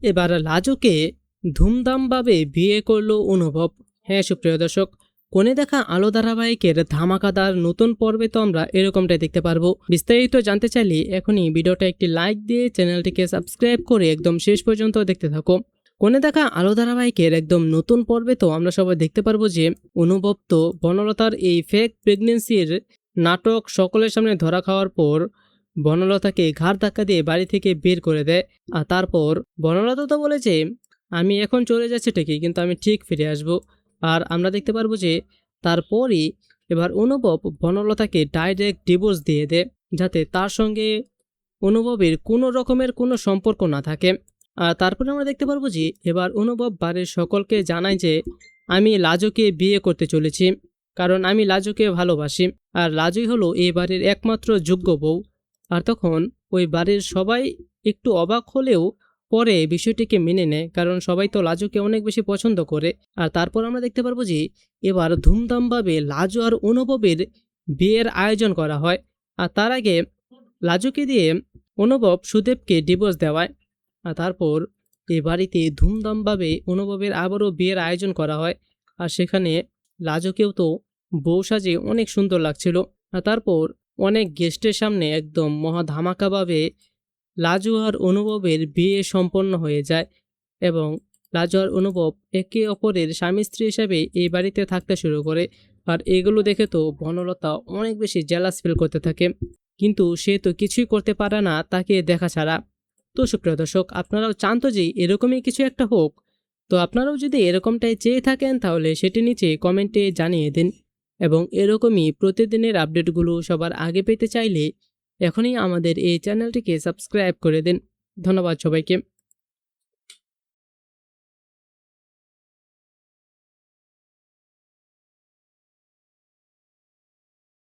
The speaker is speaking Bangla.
এবার লাজুকে ধুমধামভাবে বিয়ে করলো অনুভব। হ্যাঁ সুপ্রিয় দর্শক, কোণে দেখা আলো ধারাবাহিকের ধামাকাদার নতুন পর্বে তো আমরা এরকমটাই দেখতে পারবো। বিস্তারিত জানতে চাইলে এখনই ভিডিওটা একটি লাইক দিয়ে চ্যানেলটিকে সাবস্ক্রাইব করে একদম শেষ পর্যন্ত দেখতে থাকো। কোণে দেখা আলো ধারাবাহিকের একদম নতুন পর্বে তো আমরা সবাই দেখতে পারবো যে অনুভব তো বনলতার এই ফেক প্রেগনেন্সির নাটক সকলের সামনে ধরা খাওয়ার পর বনলতাকে ঘাড় ধাক্কা দিয়ে বাড়ি থেকে বের করে দেয়। আর তারপর বনলতা তো বলেছে আমি এখন চলে যাচ্ছি ঠিকই, কিন্তু আমি ঠিক ফিরে আসব। আর আমরা দেখতে পারবো যে তারপরই এবার অনুভব বনলতাকে ডাইরেক্ট ডিভোর্স দিয়ে দেয়, যাতে তার সঙ্গে অনুভবের কোনো রকমের কোনো সম্পর্ক না থাকে। আর তারপরে আমরা দেখতে পারবো যে এবার অনুভব বাড়ির সকলকে জানায় যে আমি লাজুকে বিয়ে করতে চলেছি, কারণ আমি লাজুকে ভালোবাসি আর লাজুই হলো এই বাড়ির একমাত্র যোগ্য বউ। আর তখন ওই বাড়ির সবাই একটু অবাক হলেও পরে বিষয়টিকে মেনে নেয়, কারণ সবাই তো লাজুকে অনেক বেশি পছন্দ করে। আর তারপর আমরা দেখতে পারবো যে এবার ধুমধামভাবে লাজু আর অনুভবের বিয়ের আয়োজন করা হয়। আর তার আগে লাজুকে দিয়ে অনুভব সুদেবকে ডিভোর্স দেওয়ায়। আর তারপর এই বাড়িতে ধুমধামভাবে অনুভবের আবারও বিয়ের আয়োজন করা হয়। আর সেখানে লাজুকেও তো বউ সাজে অনেক সুন্দর লাগছিল। আর তারপর অনেক গেস্টের সামনে একদম মহা ধামাকাভাবে লাজু আর অনুভবের বিয়ে সম্পন্ন হয়ে যায় এবং লাজু আর অনুভব একে অপরের স্বামী স্ত্রী হিসাবে এই বাড়িতে থাকতে শুরু করে। আর এগুলো দেখে তো বনলতা অনেক বেশি জেলাস ফিল করতে থাকে, কিন্তু সে তো কিছুই করতে পারে না তাকে দেখা ছাড়া। তো সুপ্রিয় দর্শক, আপনারাও চান তো যে এরকমই কিছু একটা হোক? তো আপনারাও যদি এরকমটাই চেয়ে থাকেন তাহলে সেটি নিচে কমেন্টে জানিয়ে দিন। এবং এরকমই প্রতিদিনের আপডেটগুলো সবার আগে পেতে চাইলে এখনই আমাদের এই চ্যানেলটিকে সাবস্ক্রাইব করে দিন। ধন্যবাদ সবাইকে।